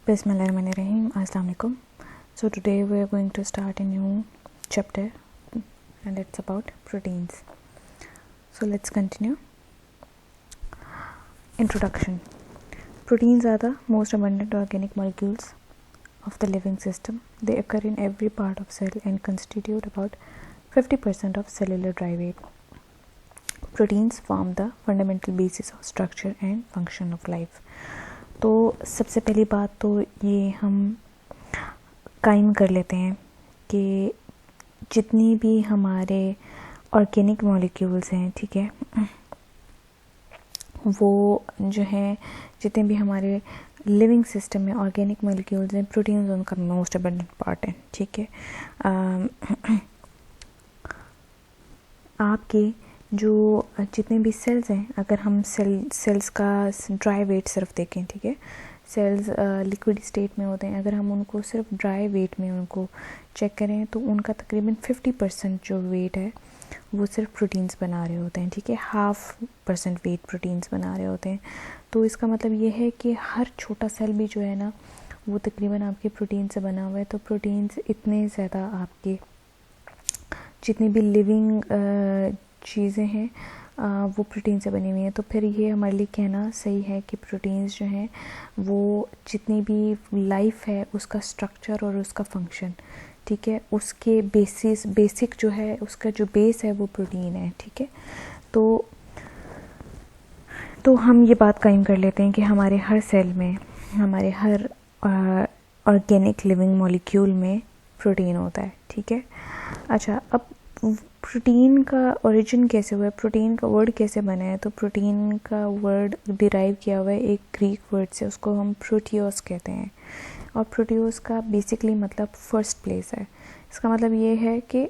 Bismillahirrahmanirrahim. Assalamu alaikum. So today we are going to start a new chapter and it's about proteins. So let's continue. Introduction. Proteins are the most abundant organic molecules of the living system. They occur in every part of cell and constitute about 50% of cellular dry weight. Proteins form the fundamental basis of structure and function of life. तो सबसे पहली बात तो ये हम कायम कर लेते हैं कि जितनी भी हमारे ऑर्गेनिक मॉलिक्यूल्स हैं, ठीक है, वो जो हैं जितने भी हमारे लिविंग सिस्टम में ऑर्गेनिक मॉलिक्यूल्स हैं, प्रोटीन्स उनका मोस्ट अबंडेंट पार्ट है, ठीक है। आपके जो जितने भी सेल्स हैं, अगर हम सेल्स का ड्राई वेट सिर्फ देखें, ठीक है, सेल्स लिक्विड स्टेट में होते हैं, अगर हम उनको सिर्फ ड्राई वेट में उनको चेक करें तो उनका तकरीबन 50% जो वेट है वो सिर्फ प्रोटीन्स बना रहे होते हैं, ठीक है, 0.5% वेट प्रोटीन्स बना रहे होते हैं। तो इसका मतलब ये है कि हर छोटा सेल भी जो है ना वो तकरीबन आपके प्रोटीन से बना हुआ है। तो प्रोटीन्स इतने ज़्यादा आपके जितनी भी लिविंग चीज़ें हैं वो प्रोटीन से बनी हुई हैं। तो फिर ये हमारे लिए कहना सही है कि प्रोटीन्स जो हैं वो जितनी भी लाइफ है उसका स्ट्रक्चर और उसका फंक्शन, ठीक है, उसके बेसिक जो है उसका जो बेस है वो प्रोटीन है, ठीक है। तो हम ये बात कायम कर लेते हैं कि हमारे हर सेल में, हमारे हर ऑर्गेनिक लिविंग मॉलिक्यूल में प्रोटीन होता है, ठीक है। अच्छा, अब प्रोटीन का ओरिजिन कैसे हुआ है, प्रोटीन का वर्ड कैसे बना है? तो प्रोटीन का वर्ड डिराइव किया हुआ है एक ग्रीक वर्ड से, उसको हम प्रोटियोस कहते हैं। और प्रोटियोस का बेसिकली मतलब फर्स्ट प्लेस है। इसका मतलब ये है कि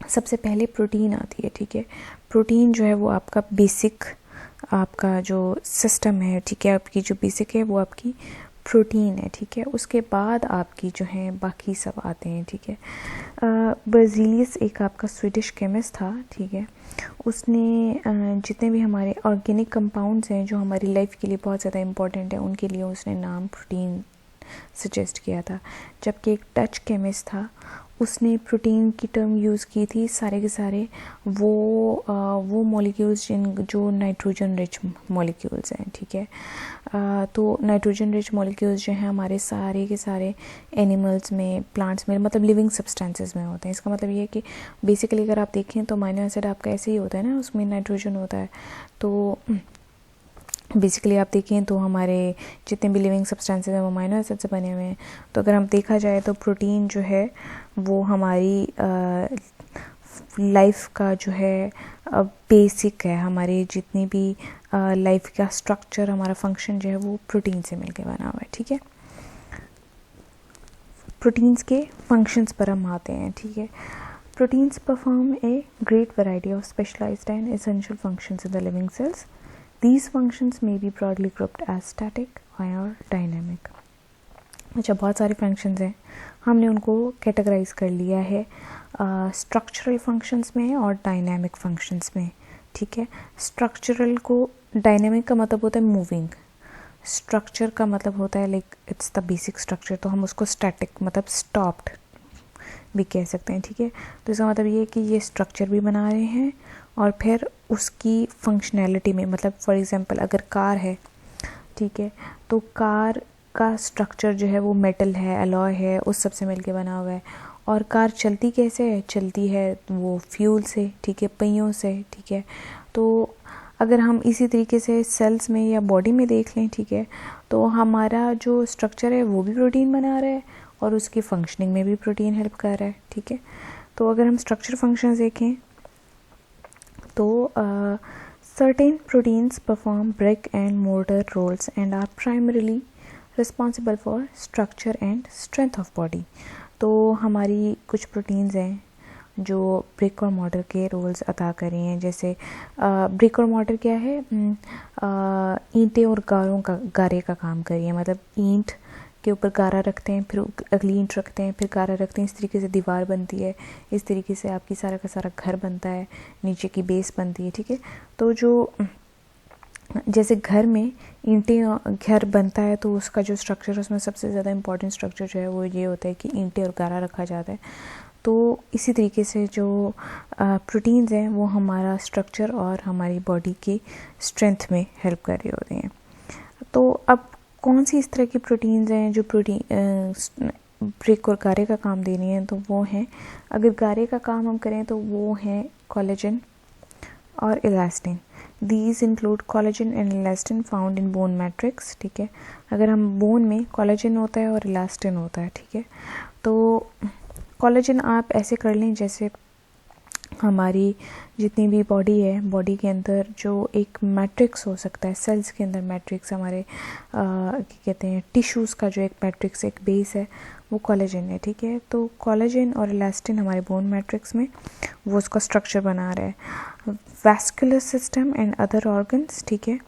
सबसे पहले प्रोटीन आती है, ठीक है। प्रोटीन जो है वो आपका बेसिक, आपका जो सिस्टम है, ठीक है, आपकी जो बेसिक है वो आपकी प्रोटीन है, ठीक है। उसके बाद आपकी जो है बाकी सब आते हैं, ठीक है। बर्जीलियस एक आपका स्वीडिश केमिस्ट था, ठीक है। उसने जितने भी हमारे ऑर्गेनिक कंपाउंड्स हैं जो हमारी लाइफ के लिए बहुत ज़्यादा इम्पोर्टेंट है उनके लिए उसने नाम प्रोटीन सजेस्ट किया था। जबकि एक डच केमिस्ट था, उसने प्रोटीन की टर्म यूज़ की थी सारे के सारे वो मॉलिक्यूल्स जो नाइट्रोजन रिच मॉलिक्यूल्स हैं, ठीक है। तो नाइट्रोजन रिच मॉलिक्यूल्स जो हैं हमारे सारे के सारे एनिमल्स में, प्लांट्स में, मतलब लिविंग सब्सटेंसेस में होते हैं। इसका मतलब ये है कि बेसिकली अगर आप देखें तो अमीनो एसिड आपका ऐसे ही होता है ना, उसमें नाइट्रोजन होता है। तो बेसिकली आप देखें तो हमारे जितने भी लिविंग सब्सटेंसेस हैं वो अमीनो एसिड से बने हुए हैं। तो अगर हम देखा जाए तो प्रोटीन जो है वो हमारी लाइफ का जो है बेसिक है। हमारी जितनी भी लाइफ का स्ट्रक्चर, हमारा फंक्शन जो है वो प्रोटीन से मिलके बना हुआ है, ठीक है। प्रोटीन्स के फंक्शंस पर हम आते हैं, ठीक है। Proteins perform a great variety of specialised and essential functions in the living cells. These functions may be broadly grouped as static or dynamic. अच्छा, बहुत सारे फंक्शंस हैं, हमने उनको कैटेगराइज कर लिया है स्ट्रक्चरल फंक्शंस में और डायनामिक फंक्शंस में, ठीक है। स्ट्रक्चरल को, डायनामिक का मतलब होता है मूविंग, स्ट्रक्चर का मतलब होता है like it's the basic structure, तो हम उसको स्टैटिक मतलब स्टॉप्ड भी कह सकते हैं, ठीक है। तो इसका मतलब ये है कि ये स्ट्रक्चर भी बना रहे हैं और फिर उसकी फंक्शनैलिटी में, मतलब फॉर एग्जांपल अगर कार है, ठीक है, तो कार का स्ट्रक्चर जो है वो मेटल है, अलॉय है, उस सब से मिलके बना हुआ है। और कार चलती कैसे है? चलती है वो फ्यूल से, ठीक है, पहियों से, ठीक है। तो अगर हम इसी तरीके से सेल्स में या बॉडी में देख लें, ठीक है, तो हमारा जो स्ट्रक्चर है वो भी प्रोटीन बना रहा है और उसकी फंक्शनिंग में भी प्रोटीन हेल्प कर रहा है, ठीक है। तो अगर हम स्ट्रक्चर फंक्शंस देखें तो certain proteins perform brick and mortar roles and are primarily responsible for structure and strength of body. तो हमारी कुछ प्रोटीन्स हैं जो ब्रिक और मॉर्टर के रोल्स अदा कर रही हैं। जैसे ब्रिक और मॉर्टर क्या है? ईंटें और गारे का काम कर रही है। मतलब ईंट के ऊपर गारा रखते हैं, फिर अगली ईंट रखते हैं, फिर गारा रखते हैं, इस तरीके से दीवार बनती है, इस तरीके से आपकी सारा का सारा घर बनता है, नीचे की बेस बनती है, ठीक है। तो जो जैसे घर में ईंटें घर बनता है तो उसका जो स्ट्रक्चर है उसमें सबसे ज़्यादा इम्पॉर्टेंट स्ट्रक्चर जो है वो ये होता है कि ईंटें और गारा रखा जाता है। तो इसी तरीके से जो प्रोटीन्स हैं वो हमारा स्ट्रक्चर और हमारी बॉडी की स्ट्रेंथ में हेल्प कर रहे होते हैं। तो अब कौन सी इस तरह की प्रोटीन्स हैं जो ब्रेक और गारे का काम दे रही हैं, तो वो हैं, अगर गारे का काम हम करें तो वो हैं कोलेजन और elastin. These include collagen and elastin found in bone matrix. ठीक है, अगर हम बोन में कोलेजन होता है और इलास्टिन होता है। ठीक है, तो कोलेजन आप ऐसे कर लें जैसे हमारी जितनी भी बॉडी है, बॉडी के अंदर जो एक मैट्रिक्स हो सकता है, सेल्स के अंदर मैट्रिक्स हमारे क्या कहते हैं टिश्यूज़ का जो एक मैट्रिक्स एक बेस है वो कोलेजन है। ठीक है, तो कोलेजन और इलास्टिन हमारे बोन मैट्रिक्स में वो उसका स्ट्रक्चर बना रहा है। Vascular system and other organs. ठीक है,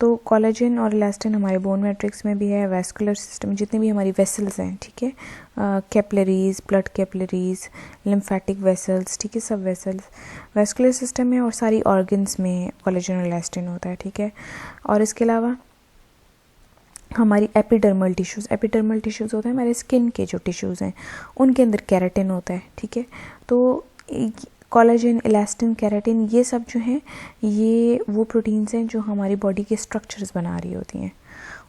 तो कोलेजन और इलास्टिन हमारे बोन मैट्रिक्स में भी है। वैस्कुलर सिस्टम जितनी भी हमारी वेसल्स हैं, ठीक है, capillaries, blood capillaries, lymphatic vessels, ठीक है, सब वेसल्स वैस्कुलर सिस्टम में, और सारी ऑर्गन्स में कोलेजन और इलास्टिन होता है। ठीक है, और इसके अलावा हमारी एपिडर्मल टिश्यूज़ होते हैं हमारे स्किन के जो टिश्यूज़ हैं उनके अंदर केराटिन होता है। ठीक है, तो कोलेजन, इलास्टिन, केराटिन ये सब जो हैं ये वो प्रोटीन्स हैं जो हमारी बॉडी के स्ट्रक्चर्स बना रही होती हैं।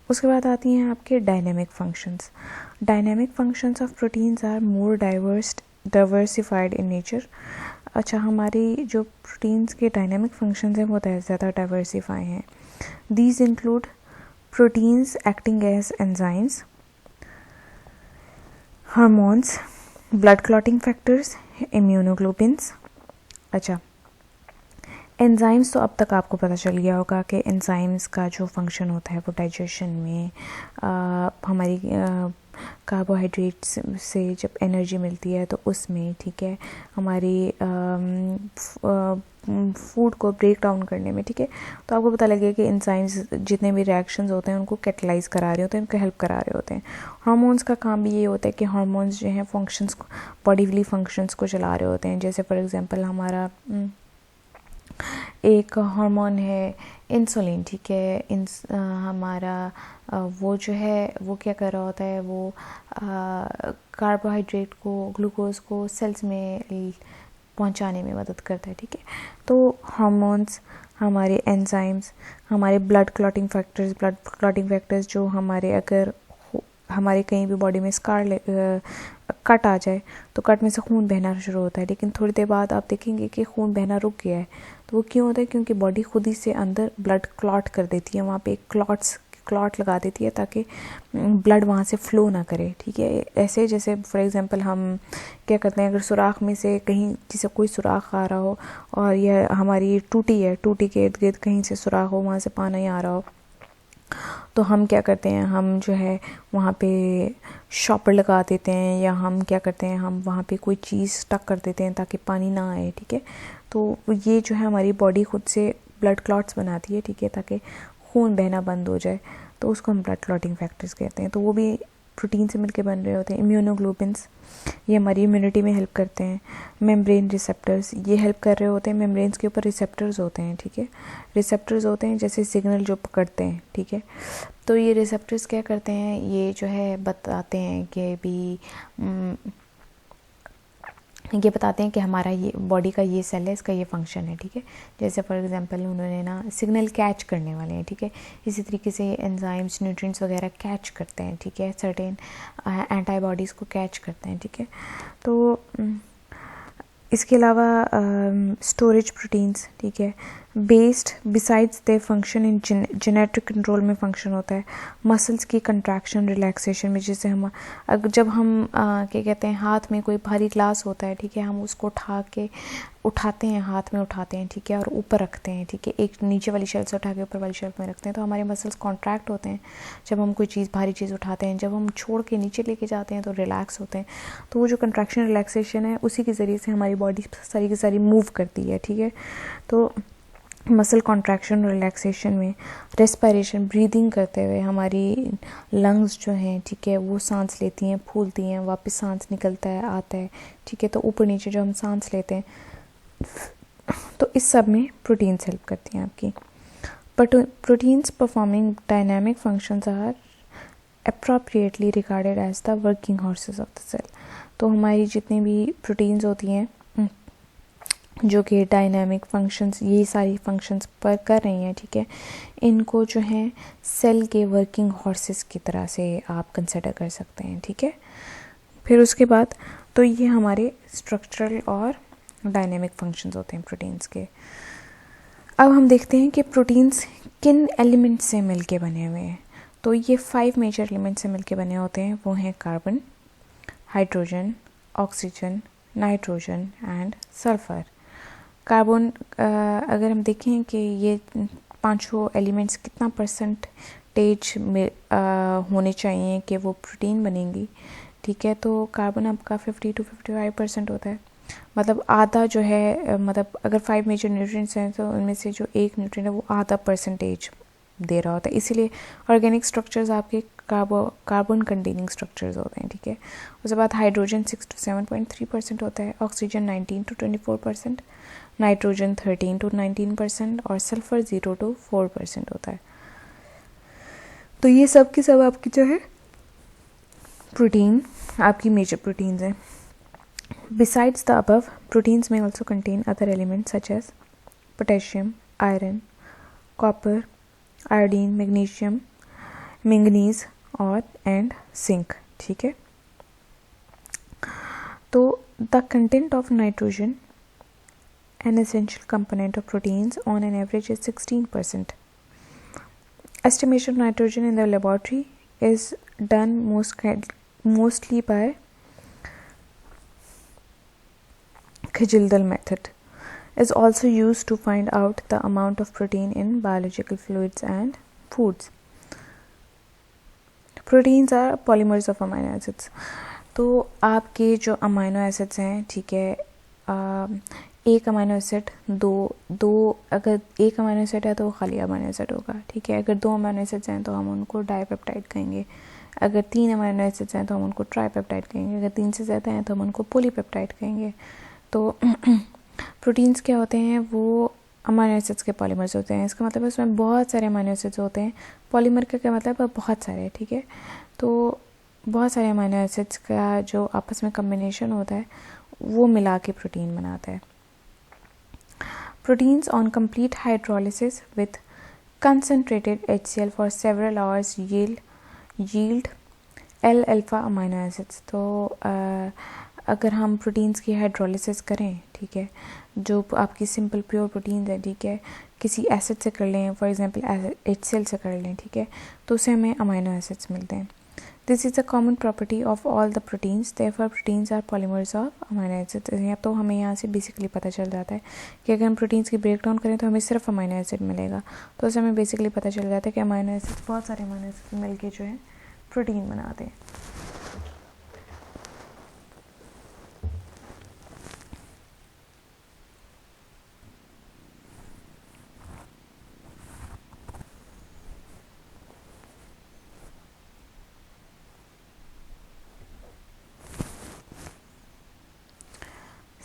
उसके बाद आती हैं आपके dynamic functions. Dynamic functions of proteins are more diversified in nature. अच्छा, हमारी जो प्रोटीन्स के डायनेमिक फंक्शंस हैं वो ज़्यादा डाइवर्सिफाई हैं। These include proteins acting as enzymes, hormones, blood clotting factors, immunoglobins. अच्छा, एंजाइम्स तो अब तक आपको पता चल गया होगा कि एंजाइम्स का जो फंक्शन होता है वो डाइजेशन में हमारी कार्बोहाइड्रेट्स से जब एनर्जी मिलती है तो उसमें, ठीक है, हमारी फूड को ब्रेक डाउन करने में। ठीक है, तो आपको पता लगेगा कि एंजाइम्स जितने भी रिएक्शंस होते हैं उनको कैटलाइज करा रहे होते हैं, उनको हेल्प करा रहे होते हैं। हार्मोन्स का काम भी ये होता है कि हार्मोन्स जो हैं फंक्शंस को, बॉडीली फंक्शंस को चला रहे होते हैं। जैसे फॉर एग्जांपल हमारा एक हार्मोन है इंसुलिन। ठीक है, हमारा वो जो है वो क्या कर रहा होता है, वो कार्बोहाइड्रेट को, ग्लूकोज को सेल्स में पहुंचाने में मदद करता है। ठीक है, तो हार्मोन्स, हमारे एंजाइम्स, हमारे ब्लड क्लॉटिंग फैक्टर्स जो हमारे अगर हमारे कहीं भी बॉडी में कट आ जाए तो कट में से खून बहना शुरू होता है, लेकिन थोड़ी देर बाद आप देखेंगे कि खून बहना रुक गया है। तो वो क्यों होता है? क्योंकि बॉडी खुद ही से अंदर ब्लड क्लॉट कर देती है, वहाँ पे एक क्लॉट लगा देती है ताकि ब्लड वहाँ से फ्लो ना करे। ठीक है, ऐसे जैसे फॉर एग्जांपल हम क्या करते हैं, अगर सुराख में से कहीं जैसे कोई सुराख आ रहा हो और यह हमारी टूटी है, टूटी के इर्द गिर्द कहीं से सुराख हो, वहाँ से पानी आ रहा हो, तो हम क्या करते हैं, हम जो है वहाँ पे शॉपर लगा देते हैं, या हम क्या करते हैं, हम वहाँ पे कोई चीज़ स्टक कर देते हैं ताकि पानी ना आए। ठीक है, तो ये जो है हमारी बॉडी खुद से ब्लड क्लॉट्स बनाती है, ठीक है, ताकि खून बहना बंद हो जाए, तो उसको हम ब्लड क्लॉटिंग फैक्टर्स कहते हैं। तो वो भी प्रोटीन से मिलकर बन रहे होते हैं। इम्यूनोग्लोबिन्स, ये हमारी इम्यूनिटी में हेल्प करते हैं। मेम्ब्रेन रिसेप्टर्स, ये हेल्प कर रहे होते हैं, मेम्ब्रेन्स के ऊपर रिसेप्टर्स होते हैं। ठीक है, रिसेप्टर्स होते हैं जैसे सिग्नल जो पकड़ते हैं। ठीक है, तो ये रिसेप्टर्स क्या करते हैं, ये जो है बताते हैं कि भी ये बताते हैं कि हमारा ये बॉडी का ये सेल है, इसका ये फंक्शन है। ठीक है, जैसे फॉर एग्जांपल उन्होंने ना सिग्नल कैच करने वाले हैं। ठीक है, इसी तरीके से एंजाइम्स, न्यूट्रिएंट्स वगैरह कैच करते हैं। ठीक है, सर्टेन एंटीबॉडीज़ को कैच करते हैं। ठीक है, तो इसके अलावा स्टोरेज प्रोटीन्स, ठीक है, based besides they function in genetic control में फंक्शन होता है। मसल्स की कंट्रैक्शन, रिलैक्सेशन में, जैसे हम जब हम क्या कहते हैं, हाथ में कोई भारी ग्लास होता है, ठीक है, हम उसको उठाते हैं, हाथ में उठाते हैं, ठीक है, और ऊपर रखते हैं। ठीक है, एक नीचे वाली शेल्फ से उठा के ऊपर वाली शेल्फ में रखते हैं, तो हमारे मसल्स कॉन्ट्रैक्ट होते हैं जब हम कोई चीज़, भारी चीज़ उठाते हैं। जब हम छोड़ के नीचे लेके जाते हैं तो रिलैक्स होते हैं। तो वो जो कंट्रैक्शन, रिलैक्सेशन है, उसी के ज़रिए से हमारी बॉडी सारी की सारी मूव करती है। ठीक है, तो मसल कॉन्ट्रैक्शन और रिलैक्सेशन में रेस्पिरेशन, ब्रीदिंग करते हुए हमारी लंग्स जो हैं, ठीक है, वो सांस लेती हैं, फूलती हैं, वापस सांस निकलता है, आता है। ठीक है, तो ऊपर नीचे जो हम सांस लेते हैं, तो इस सब में प्रोटीन्स हेल्प करती हैं आपकी। Proteins performing dynamic functions are appropriately regarded as the working horses of the cell. तो हमारी जितनी भी प्रोटीन्स होती हैं जो कि डायनामिक फंक्शंस, ये सारी फंक्शंस पर कर रही हैं, ठीक है, इनको जो है सेल के वर्किंग हॉर्सेस की तरह से आप कंसिडर कर सकते हैं, ठीक है. फिर उसके बाद तो ये हमारे स्ट्रक्चरल और डायनेमिक फंक्शंस होते हैं प्रोटीन्स के. अब हम देखते हैं कि प्रोटीन्स किन एलिमेंट से मिलके बने हुए हैं. तो ये 5 मेजर एलिमेंट से मिलके बने होते हैं. वो हैं carbon, hydrogen, oxygen, nitrogen and sulphur. Carbon अगर हम देखें कि ये पांचों एलिमेंट्स कितना परसेंटेज में होने चाहिए कि वो प्रोटीन बनेंगी, ठीक है, तो कार्बन आपका 50 to 55% होता है. मतलब आधा जो है, मतलब अगर 5 मेजर न्यूट्रिएंट्स हैं तो उनमें से जो एक न्यूट्रिएंट है वो आधा परसेंटेज दे रहा होता है. इसीलिए ऑर्गेनिक स्ट्रक्चर्स आपके कार्बन कंटेनिंग स्ट्रक्चर्स होते हैं, ठीक है. उसके बाद हाइड्रोजन 6 to 7.3% होता है, ऑक्सीजन 19 to 24%, नाइट्रोजन 13 to 19% और सल्फर 0 to 4% होता है. तो ये सब की सब आपकी जो है प्रोटीन आपकी मेजर प्रोटीन्स हैं. Besides the above, proteins may also contain other elements such as potassium, iron, copper, iodine, magnesium, manganese और and zinc, ठीक है. तो the content of nitrogen, an essential component of proteins, on an average is 16%. Estimation of nitrogen in the laboratory is done mostly by Khijildal method. Is also used to find out the amount of protein in biological fluids and foods. Proteins are polymers of amino acids. तो आपके जो amino acids हैं, ठीक है, एक amino acid दो अगर एक अमाइनो एसिड है तो वो खाली अमाइनो एसिड होगा, ठीक है. अगर 2 अमाइनो एसिड्स हैं तो हम उनको डाइपेप्टाइड कहेंगे. अगर 3 अमाइनो एसिड्स हैं तो हम उनको ट्राइपेप्टाइड कहेंगे. अगर 3 से ज़्यादा हैं तो हम उनको पॉलीपेप्टाइड कहेंगे. तो प्रोटीन्स क्या होते हैं, वो अमाइनो एसिड्स के पॉलीमर्स होते हैं. इसका मतलब है उसमें बहुत सारे अमाइनो एसिड्स होते हैं. पॉलीमर का क्या मतलब है, बहुत सारे, ठीक है. तो बहुत सारे अमाइनो एसिड्स का जो आपस में कम्बिनेशन होता है वो मिला के प्रोटीन बनाता है. Proteins on complete hydrolysis with concentrated HCl for several hours yield L-alpha amino acids. तो अगर हम प्रोटीन्स की हाइड्रोलिसिस करें, ठीक है, जो आपकी सिंपल प्योर प्रोटीन्स है, ठीक है, किसी एसिड से कर लें, फॉर एग्जांपल HCl से कर लें, ठीक है, तो उससे हमें अमाइनो एसिड्स मिलते हैं. This is a common property of all the proteins. Therefore proteins are polymers of amino acids. तो हमें यहाँ से बेसिकली पता चल जाता है कि अगर हम प्रोटीन्स की ब्रेक डाउन करें तो हमें सिर्फ अमाइनो एसिड मिलेगा. तो उससे हमें बेसिकली पता चल जाता है कि अमाइनो एसिड्स, बहुत सारे अमाइनो एसिड्स मिलके जो है प्रोटीन बनाते हैं.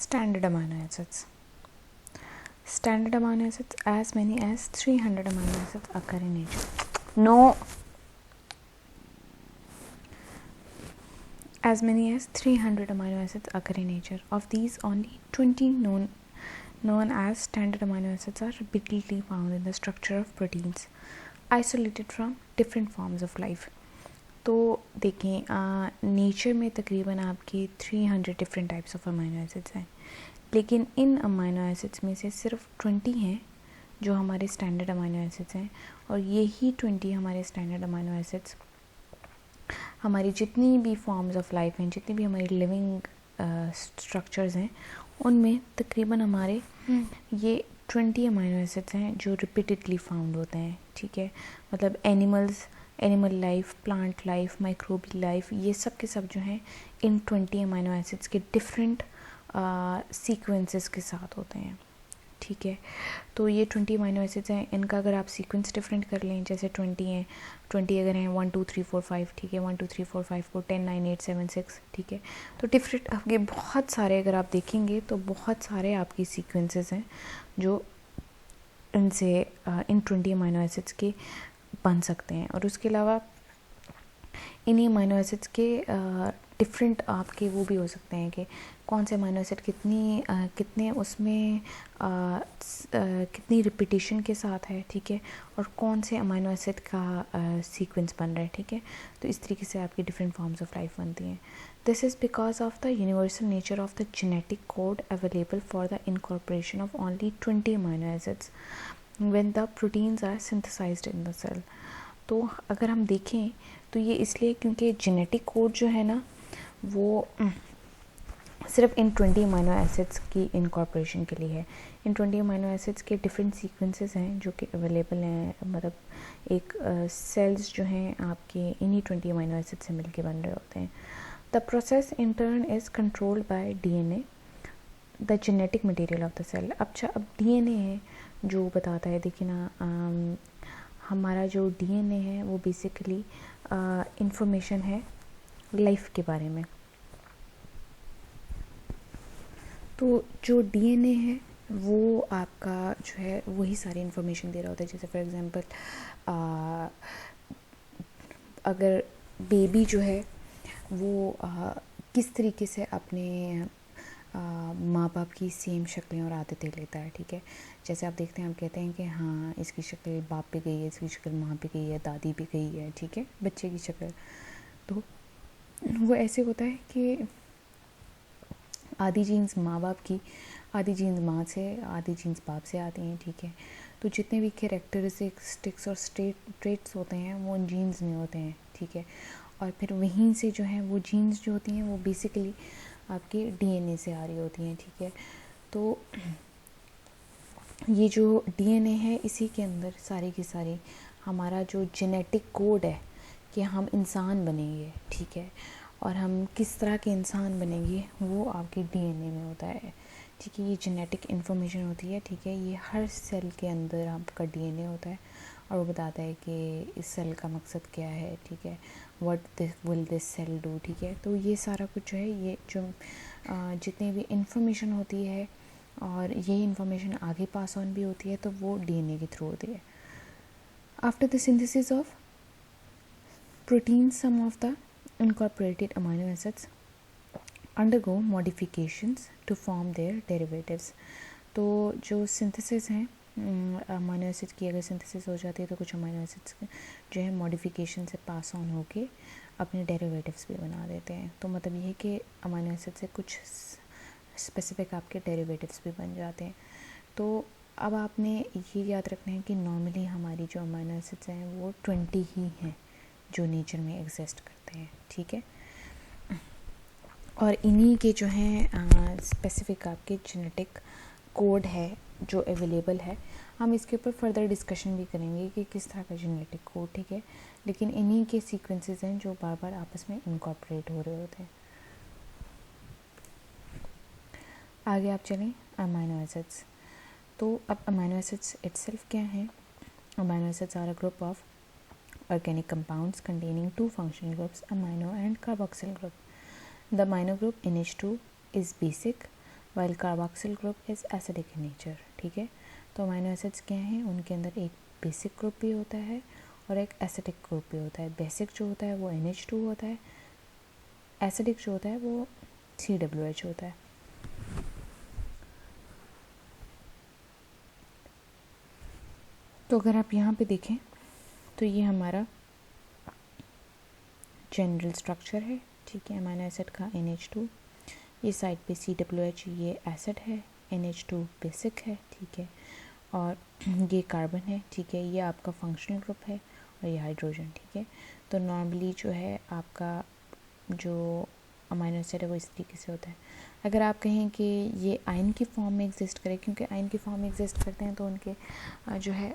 Standard amino acids. Standard amino acids, as many as 300 amino acids occur in nature. No. As many as 300 amino acids occur in nature. Of these, only 20 known as standard amino acids are repeatedly found in the structure of proteins, isolated from different forms of life. तो देखें, nature में तकरीबन आपकी 300 different types of amino acids हैं, लेकिन इन amino acids में से सिर्फ 20 हैं जो हमारे स्टैंडर्ड अमाइनो एसिड्स हैं. और यही 20 हमारे स्टैंडर्ड अमाइनो एसिड्स हमारी जितनी भी फॉर्म्स ऑफ लाइफ हैं, जितनी भी हमारी लिविंग स्ट्रक्चर्स हैं, उनमें तकरीबन हमारे ये 20 अमाइनो एसिड्स हैं जो रिपीटेडली फाउंड होते हैं, ठीक है. मतलब animal life, plant life, microbial life, ये सब के सब जो हैं इन 20 अमाइनो एसिड्स के डिफरेंट सीक्वेंसेस के साथ होते हैं, ठीक है. तो ये 20 अमाइनो एसिड्स हैं, इनका अगर आप सीक्वेंस डिफरेंट कर लें, जैसे 20 हैं, 20 अगर हैं 1 2 3 4 5, ठीक है, 1 2 3 4 5 4 10 9 8 7 6, ठीक है. तो डिफरेंट आपके बहुत सारे, अगर आप देखेंगे तो बहुत सारे आपकी सीक्वेंसेस हैं जो इनसे इन 20 अमाइनो एसिड्स के बन सकते हैं। और उसके अलावा इन्हीं अमाइनो एसिड्स के डिफरेंट आपके वो भी हो सकते हैं कि कौन से अमाइनो एसिड कितने उसमें कितनी रिपीटिशन के साथ है, ठीक है, और कौन से अमाइनो एसिड का सीक्वेंस बन रहा है, ठीक है। तो इस तरीके से आपकी डिफरेंट फॉर्म्स ऑफ लाइफ बनती हैं। This is because of the universal nature of the genetic code available for the incorporation of only 20 amino acids when the proteins are synthesised in the cell. तो अगर हम देखें तो ये इसलिए क्योंकि जेनेटिक कोड जो है ना वो सिर्फ इन 20 अमाइनो एसिड्स की इनकॉर्पोरेशन के लिए है। इन 20 अमाइनो एसिड्स के डिफरेंट सीक्वेंसेस हैं जो कि अवेलेबल हैं, मतलब एक सेल्स जो हैं आपके इन्हीं 20 अमाइनो एसिड से मिलके बन रहे होते हैं। The process in turn is controlled by DNA, the genetic material of the cell. अब डीएनए है जो बताता है, देखिए ना, हमारा जो डीएनए है वो बेसिकली इंफॉर्मेशन है लाइफ के बारे में। तो जो डीएनए है वो आपका जो है वही सारी इन्फॉर्मेशन दे रहा होता है। जैसे फॉर एग्जांपल अगर बेबी जो है वो किस तरीके से अपने माँ बाप की सेम शक्लें और आदतें लेता है, ठीक है। जैसे आप देखते हैं, आप कहते हैं कि हाँ इसकी शक्ल बाप पे गई है, इसकी शक्ल माँ पे गई है, दादी पे गई है, ठीक है, बच्चे की शक्ल। तो वो ऐसे होता है कि आधी जीन्स माँ बाप की, आधी जीन्स माँ से, आधी जीन्स बाप से आती हैं, ठीक है। तो जितने भी कैरेक्टरिस्टिक्स और ट्रेट्स होते हैं वो उन जीन्स में होते हैं, ठीक है। और फिर वहीं से जो है वो जीन्स जो होती हैं वो बेसिकली आपके डीएनए से आ रही होती हैं, ठीक है। तो ये जो डीएनए है इसी के अंदर सारी की सारी हमारा जो जेनेटिक कोड है कि हम इंसान बनेंगे, ठीक है, और हम किस तरह के इंसान बनेंगे वो आपके डीएनए में होता है, ठीक है। ये जेनेटिक इन्फॉर्मेशन होती है, ठीक है। ये हर सेल के अंदर आपका डीएनए होता है और वो बताता है कि इस सेल का मकसद क्या है, ठीक है, what will this cell do, ठीक है। तो ये सारा कुछ जो है, ये जो जितनी भी इन्फॉर्मेशन होती है और यही इन्फॉर्मेशन आगे पास ऑन भी होती है तो वो डीएनए के थ्रू होती है। After the synthesis of protein, some of the incorporated amino acids undergo modifications to form their derivatives। तो जो सिंथेसिस हैं अमाइनो एसिड की, अगर सिंथेसिस हो जाती है तो कुछ अमाइनो एसिड्स जो है मॉडिफिकेशन से पास ऑन होके अपने डेरिवेटिव्स भी बना देते हैं। तो मतलब ये है कि अमाइनो एसिड से कुछ स्पेसिफिक आपके डेरिवेटिव्स भी बन जाते हैं। तो अब आपने ये याद रखना है कि नॉर्मली हमारी जो अमाइनो एसिड्स हैं वो 20 ही हैं जो नेचर में एग्जिस्ट करते हैं, ठीक है। और इन्हीं के जो हैं स्पेसिफिक आपके जेनेटिक कोड है जो अवेलेबल है। हम इसके ऊपर फर्दर डिस्कशन भी करेंगे कि किस तरह का जेनेटिक कोड, ठीक है। लेकिन इन्हीं के सीक्वेंसेस हैं जो बार बार आपस में इनकॉर्पोरेट हो रहे होते हैं। आगे आप चलें अमाइनो एसिड्स। तो अब अमाइनो एसिड्स इटसेल्फ क्या हैं? Amino acids are a group of organic compounds containing two functional groups, amino and carboxyl group. The amino group NH2 is basic while carboxyl group is acidic in nature, ठीक है। तो amino acids क्या हैं? उनके अंदर एक basic group भी होता है और एक एसिडिक ग्रुप भी होता है। बेसिक जो होता है वो NH2 होता है, एसिडिक जो होता है वो COH होता है। तो अगर आप यहाँ पे देखें तो ये हमारा जनरल स्ट्रक्चर है, ठीक है। अमाइनो एसिड का NH2, ये साइड पे COH, ये एसिड है, NH2 बेसिक है, ठीक है, और ये कार्बन है, ठीक है। ये आपका फंक्शनल ग्रुप है और ये हाइड्रोजन, ठीक है। तो नॉर्मली जो है आपका जो अमाइनो एसिड है वो इस तरीके से होता है। अगर आप कहें कि ये आयन की फॉर्म में एग्जिस्ट करे, क्योंकि आयन की फॉर्म में एग्जिस्ट करते हैं तो उनके जो है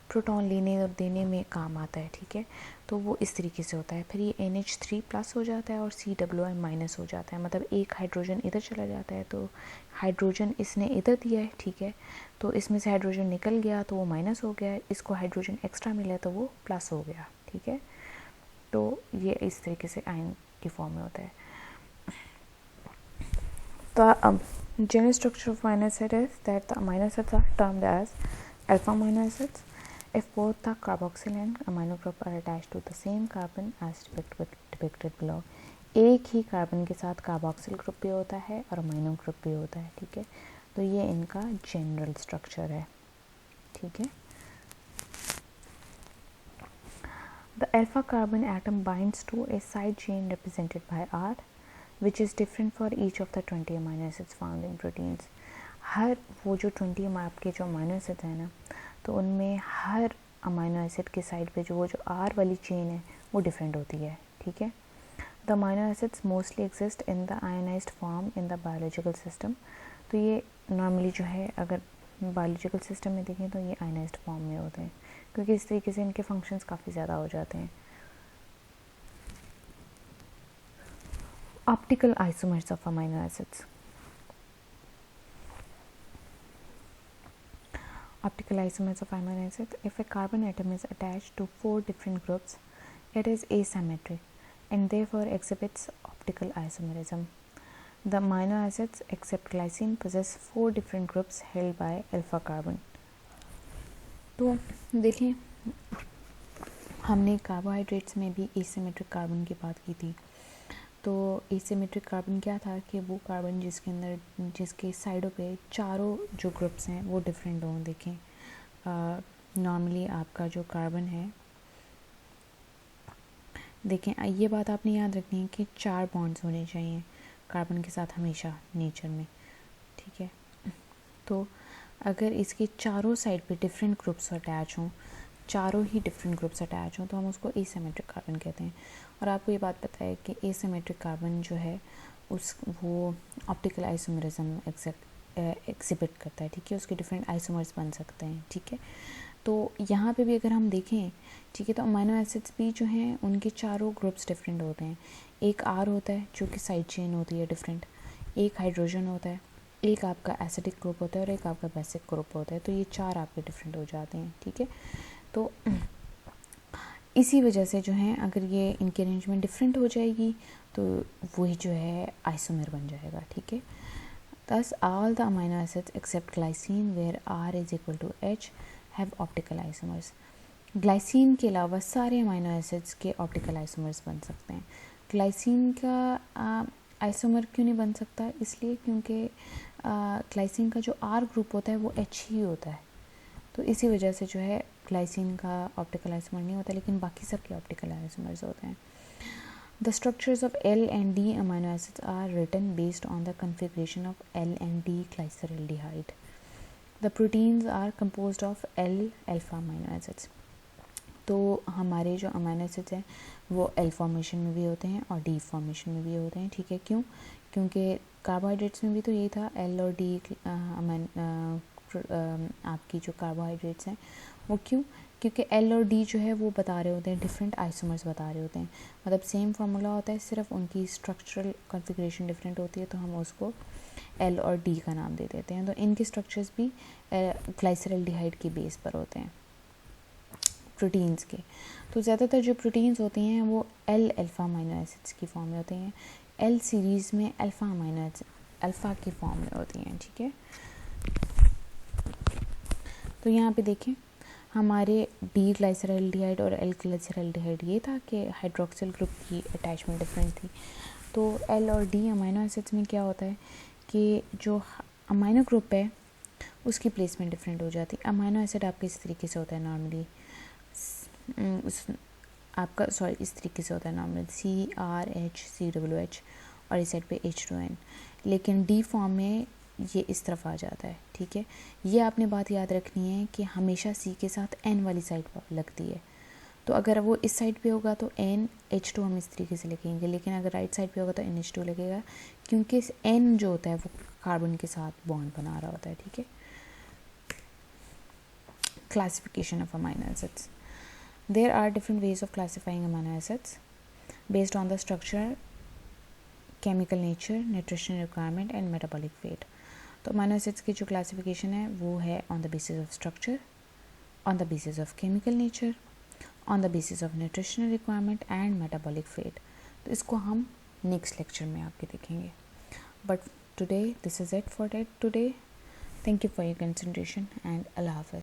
प्रोटॉन लेने और देने में काम आता है, ठीक है। तो वो इस तरीके से होता है। फिर ये NH3+ हो जाता है और COI- हो जाता है, मतलब एक हाइड्रोजन इधर चला जाता है तो हाइड्रोजन इसने इधर दिया है, ठीक है। तो इसमें से हाइड्रोजन निकल गया तो वो माइनस हो गया, इसको हाइड्रोजन एक्स्ट्रा मिला तो वो प्लस हो गया, ठीक है। तो ये इस तरीके से आयन की फॉर्म में होता है। The general structure of amino acid is that the amino acids are termed as alpha amino acids. If both the carboxyl and amino group are attached to the same carbon as depicted below, एक ही carbon के साथ carboxyl group भी होता है और amino group भी होता है, ठीक है। तो ये इनका जनरल स्ट्रक्चर है, ठीक है। The alpha carbon atom binds to a side chain represented by R, which is different for each of the 20 amino acids found in proteins. हर वो जो 20 आपके जो अमीनो एसिड्स हैं ना, तो उनमें हर अमीनो एसिड के साइड पे जो वो जो R वाली चेन है वो डिफरेंट होती है, ठीक है। The amino acids mostly exist in the ionised form in the biological system. तो ये नॉर्मली जो है अगर बायोलॉजिकल सिस्टम में देखें तो ये आयनाइज्ड फॉर्म में होते हैं, क्योंकि इस तरीके से इनके फंक्शंस काफ़ी ज़्यादा हो जाते हैं। Optical isomers of amino acids. Optical isomers of amino acids. If a carbon atom is attached to 4 different groups, it is asymmetric and therefore exhibits optical isomerism. The amino acids except glycine possess 4 different groups held by alpha carbon. तो देखिए हमने carbohydrates में भी asymmetric carbon की बात की थी। तो एसिमेट्रिक कार्बन क्या था कि वो कार्बन जिसके अंदर जिसके साइडों पे चारों जो ग्रुप्स हैं वो डिफरेंट हों। देखें नॉर्मली आपका जो कार्बन है, देखें ये बात आपने याद रखनी है कि 4 बॉन्ड्स होने चाहिए कार्बन के साथ हमेशा नेचर में, ठीक है। तो अगर इसके चारों साइड पे डिफरेंट ग्रुप्स अटैच हों, चारों ही डिफरेंट ग्रुप्स अटैच हों, तो हम उसको एसिमेट्रिक कार्बन कहते हैं। और आपको ये बात पता है कि एसिमेट्रिक कार्बन जो है वो ऑप्टिकल आइसोमरिज्म एग्जिबिट करता है, ठीक है। उसके डिफरेंट आइसोमर्स बन सकते हैं, ठीक है। तो यहाँ पे भी अगर हम देखें, ठीक है, तो अमीनो एसिड्स भी जो हैं उनके चारों ग्रुप्स डिफरेंट होते हैं। एक आर होता है जो कि साइड चेन होती है डिफरेंट, एक हाइड्रोजन होता है, एक आपका एसिडिक ग्रुप होता है और एक आपका बेसिक ग्रुप होता है। तो ये 4 आपके डिफरेंट हो जाते हैं, ठीक है। तो इसी वजह से जो है अगर ये इनकी अरेंजमेंट डिफरेंट हो जाएगी तो वही जो है आइसोमर बन जाएगा, ठीक है। Thus all the amino acids except glycine where R is equal to H have optical isomers. Glycine के अलावा सारे अमीनो एसिड्स के ऑप्टिकल आइसोमर्स बन सकते हैं। ग्लाइसिन का आइसोमर क्यों नहीं बन सकता? इसलिए क्योंकि ग्लाइसिन का जो R ग्रुप होता है वो H ही होता है, तो इसी वजह से जो है ग्लाइसिन का ऑप्टिकल आइसोमर नहीं होता, लेकिन बाकी सब के ऑप्टिकल आइसोमर्स होते हैं। The structures of L and D amino acids are written based on the configuration of L and D glyceraldehyde. The proteins are composed of L alpha amino acids. तो हमारे जो अमीनो एसिड्स हैं वो L formation में भी होते हैं और D फॉर्मेशन में भी होते हैं, ठीक है। क्यों? क्योंकि कार्बोहाइड्रेट्स में भी तो यही था, L और D आपकी जो कार्बोहाइड्रेट्स हैं वो क्यों? क्योंकि L और D जो है वो बता रहे होते हैं डिफरेंट आइसोमर्स बता रहे होते हैं, मतलब सेम फार्मूला होता है, सिर्फ उनकी स्ट्रक्चरल कॉन्फ़िगरेशन डिफरेंट होती है, तो हम उसको L और D का नाम दे देते हैं। तो इनके स्ट्रक्चर्स भी ग्लाइसरल्डिहाइड की बेस पर होते हैं प्रोटीन्स के। तो ज़्यादातर जो प्रोटीन्स होती हैं वो L अल्फ़ा अमीनो एसिड्स की फॉर्म में होती हैं, L सीरीज़ में अल्फ़ा अमीनो एसिड अल्फ़ा की फॉर्म में होती हैं, ठीक है। तो यहाँ पे देखें हमारे डी ग्लाइसरल्डिहाइड और एल ग्लाइसरल्डिहाइड ये था कि हाइड्रोक्सिल ग्रुप की अटैचमेंट डिफरेंट थी। तो एल और डी अमीनो एसिड्स में क्या होता है कि जो अमीनो ग्रुप है उसकी प्लेसमेंट डिफरेंट हो जाती है। अमीनो एसिड आपके इस तरीके से होता है नॉर्मली, इस तरीके से होता है नॉर्मली CRH और इस साइड पे H2N, लेकिन डी फॉर्म में ये इस तरफ आ जाता है, ठीक है। ये आपने बात याद रखनी है कि हमेशा C के साथ N वाली साइड पर लगती है। तो अगर वो इस साइड पे होगा तो NH2 हम इस तरीके से लिखेंगे, लेकिन अगर राइट साइड पे होगा तो NH2 लगेगा, क्योंकि N जो होता है वो कार्बन के साथ बॉन्ड बना रहा होता है, ठीक है। Classification of amino acids. There are different ways of classifying amino acids based on the structure, chemical nature, nutritional requirement and metabolic weight. तो अमीनो एसिड्स की जो क्लासिफिकेशन है वो है on the basis of structure, on the basis of chemical nature, on the basis of nutritional requirement and metabolic weight. तो इसको हम next lecture में आपके देखेंगे. But today this is it for today. Thank you for your concentration and अल्लाह हाफ़िज़.